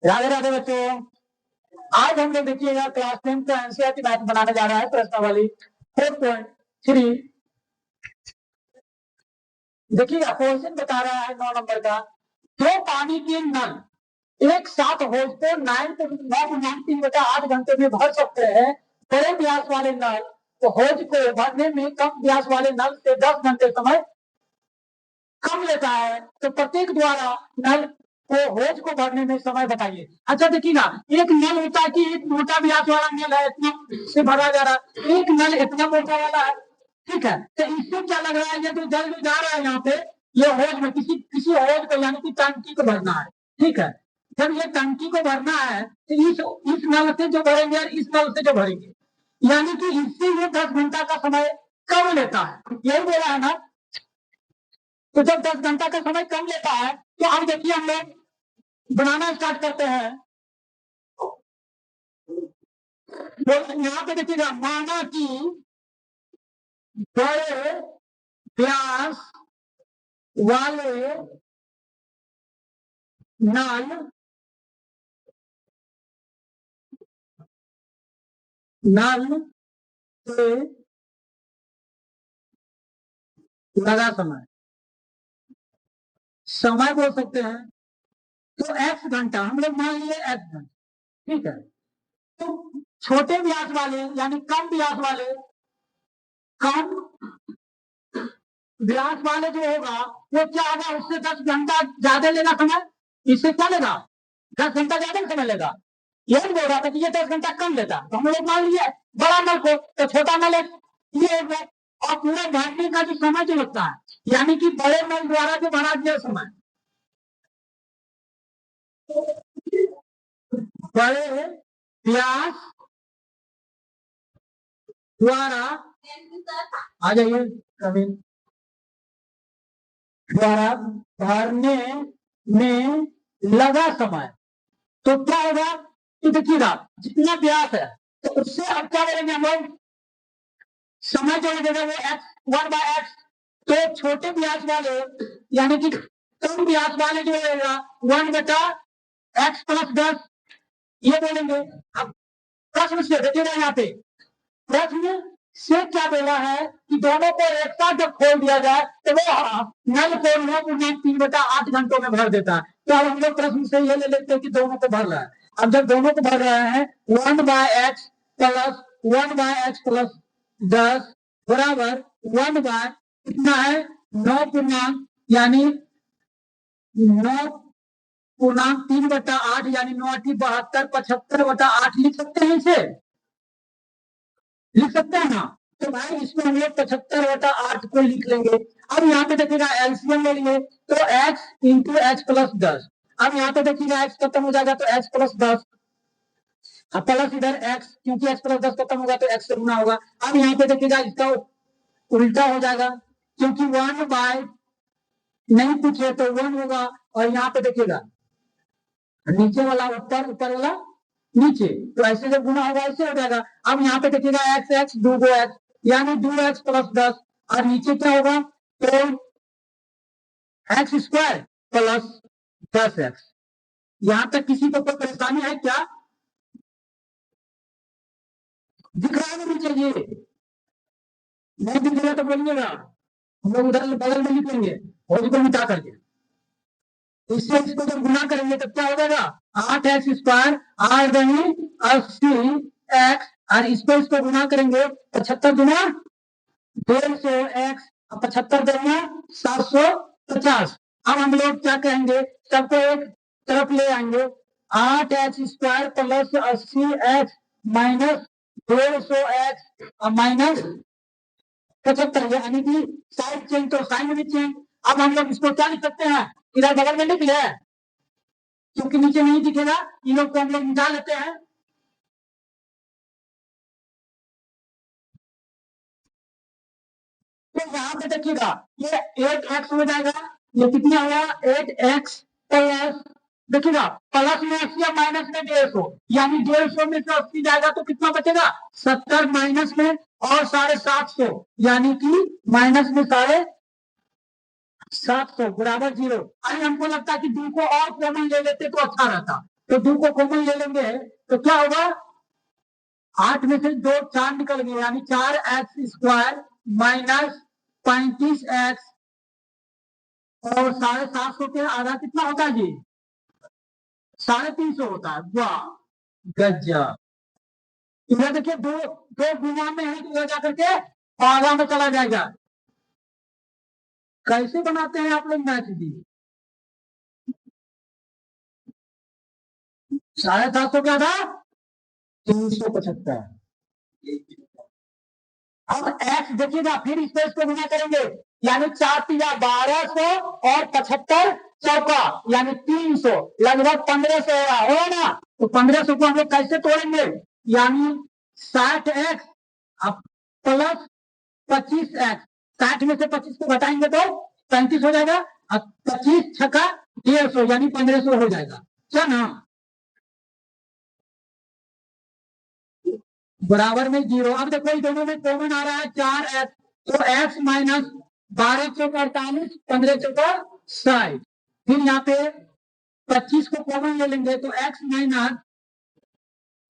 राधे राधे बच्चों। आज हम लोग देखिएगा क्लास 10 का एनसीईआरटी मैथ बनाने जा रहा है प्रश्नावली 4.3। देखिएगा क्वेश्चन बता रहा है 9 नंबर का। दो पानी के नल एक साथ होज को 9.3 घंटे में भर सकते हैं। बड़े व्यास वाले नल तो होज को भरने में कम व्यास वाले नल से 10 घंटे समय कम लेता है, तो प्रत्येक द्वारा नल को होज को भरने में समय बताइए। अच्छा देखिएगा, एक नल होता है कि एक मोटा व्यास वाला नल है, इतना से भरा जा रहा है, एक नल इतना मोटा वाला है, ठीक है। तो इससे क्या लग रहा है, ये जो जल जा रहा है यहाँ पे, ये होज में किसी किसी होज को यानी कि टंकी को भरना है, ठीक है। जब ये टंकी को भरना है तो इस नल से जो भरेंगे और इस नल से जो भरेंगे, यानी कि इससे ये 10 घंटा का समय कम लेता है, यही बोला है ना। तो जब 10 घंटा का समय कम लेता है तो अब देखिए हम लोग बनाना स्टार्ट करते हैं। तो यहाँ पे देखिएगा, माना कि बड़े व्यास वाले नल से लगा समय बोल सकते हैं। तो x घंटा हम लोग मान लिए x घंटा, ठीक है। तो छोटे व्यास वाले यानी कम व्यास वाले जो होगा वो क्या होगा, उससे 10 घंटा ज्यादा लेगा समय। इससे क्या लेगा, 10 घंटा ज्यादा समय लेगा। यही बोल रहा था कि ये 10 घंटा कम लेता, तो हम लोग मान लिए बड़ा नल को, तो छोटा नल ये और पूरा भरने का जो समय जो लगता है, यानी कि बड़े नल द्वारा जो भरा दिया समय, बड़े व्यास द्वारा, आ जाइए कभी, द्वारा भरने में लगा समय, तो क्या होगा कि देखिएगा जितना व्यास है तो उससे अब क्या करेंगे हम लोग, समय जो लगेगा वो एक्स 1/x। तो छोटे व्यास वाले यानी कि कम व्यास वाले जो रहेगा 1/x + 10 ये बोलेंगे। अब प्रश्न से देखिएगा, यहाँ पे प्रश्न से क्या बोला है कि दोनों को एक साथ जब खोल दिया जाए तो वो नल को 9.3/8 घंटों में भर देता है। तो अब हम लोग प्रश्न से ये ले लेते हैं कि दोनों को भर रहा है। अब जब दोनों को भर रहा है 1/x + 1/x + 10 बराबर 1 बाय कितना है 9 यानी 9.3/8 यानी 9×8 = 72 75/8 लिख सकते हैं, इसे लिख सकते हैं ना। तो भाई इसमें हम लोग 75/8 को लिख लेंगे। अब यहाँ पे देखिएगा एलसीएम ले लिए तो x × x + 10। अब यहाँ पे देखिएगा x खत्म हो जाएगा तो x + 10, अब प्लस इधर x, क्योंकि x + 10 खत्म होगा तो x से गुना होगा। अब यहाँ पे देखिएगा इसका उल्टा हो जाएगा, क्योंकि 1 बाय नहीं पूछे तो 1 होगा, और यहाँ पे देखिएगा नीचे वाला ऊपर, ऊपर वाला नीचे, तो ऐसे जब गुना होगा ऐसे हो जाएगा। अब यहाँ पे देखिएगा x x 2x यानी 2x + 10, और नीचे क्या होगा तो x² + 10x। यहाँ तक किसी को कोई परेशानी है क्या, दिख रहा है नीचे, ये नहीं दिख रहा तो बोलिएगा, हम लोग उधर बगल में लिख लेंगे होली को मिटा करके। इससे इसको जब गुना करेंगे तब क्या हो जाएगा 8x² 8 × 80x, और इसको गुना करेंगे 75 × 150x, 75 × 750। अब हम लोग क्या कहेंगे, सबको एक तरफ ले आएंगे, 8x² + 80x minus 150x minus 75, यानी कि साइड चेंज तो साइन में भी चेंज। अब हम लोग इसको क्या लिख सकते हैं, इधर बगल में लिख ले, क्योंकि नीचे नहीं दिखेगा, इन लोग को हम लोग मिटा लेते हैं। तो यहाँ पे देखिएगा ये 8x हो जाएगा, ये कितना हुआ 8x + देखिएगा प्लस में 80 या माइनस में 150, यानी 150 में से 80 जाएगा तो कितना बचेगा 70 माइनस में और 750, यानी कि माइनस में 750 बराबर 0। अरे हमको लगता है कि 2 को और कॉमन ले लेते तो अच्छा रहता, तो 2 को कॉमन ले लेंगे तो क्या होगा, 8 में से 2 4 निकल गए, यानी 4x² माइनस 35x और 750 के आधा कितना होता है जी, 350 होता है। वाह गजब। इधर देखिए दो दो गुना में है, तो जाकर के आधा में चला जाएगा। कैसे बनाते हैं आप लोग मैथ जी, 750 का था 375। अब x देखिएगा, फिर इस पर इसको गुना करेंगे, यानी 4 तिया 1200 और 75 चौका यानी 300, लगभग 1500 होगा ना। तो 1500 को हम लोग कैसे तोड़ेंगे, यानी 60x अब प्लस 25x, 60 में से 25 को घटाएंगे तो 35 हो जाएगा, अब 25 छक्का 150 यानी 1500 हो जाएगा, क्या ना, बराबर में 0। अब देखो दोनों में कॉमन आ रहा है 4x, तो x माइनस 12 चौका 48, 15 चौका 60, फिर यहाँ पे 25 को कॉमन ले लेंगे तो x माइनस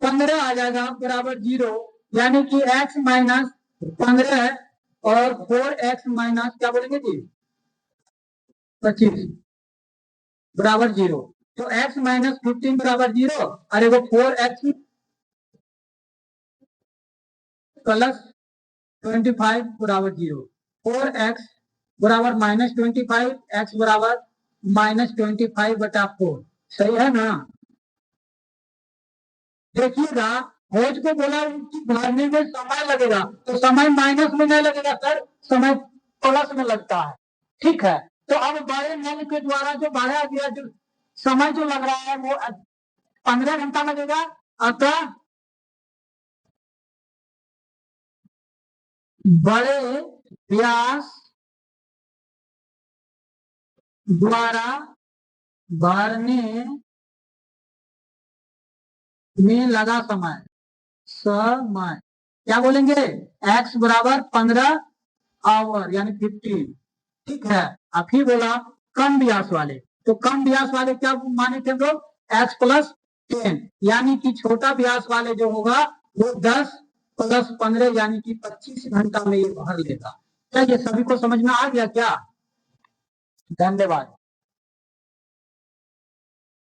15 आ जाएगा बराबर 0, यानी कि x माइनस 15 और 4x माइनस क्या बोलेंगे जी 25 बराबर 0। तो x माइनस 15 बराबर 0, अरे वो 4x प्लस 25 बराबर 0, 4x बराबर -25, x बराबर -25/4, सही है ना। देखिएगा होज को बोला कि भरने में समय लगेगा, तो समय माइनस में नहीं लगेगा सर, समय प्लस में लगता है, ठीक है। तो अब बड़े नल के द्वारा जो भरा गया जो समय जो लग रहा है वो 15 घंटा लगेगा, अतः बड़े व्यास द्वारा भरने में लगा समय क्या बोलेंगे, x बराबर 15 आवर यानी 15, ठीक है। अब फिर बोला कम व्यास वाले, तो कम व्यास वाले क्या माने थे हम लोग, x प्लस 10, यानी कि छोटा व्यास वाले जो होगा वो 10 प्लस 15 यानी कि 25 घंटा में ये भर लेगा। क्या ये सभी को समझ में आ गया क्या, धन्यवाद।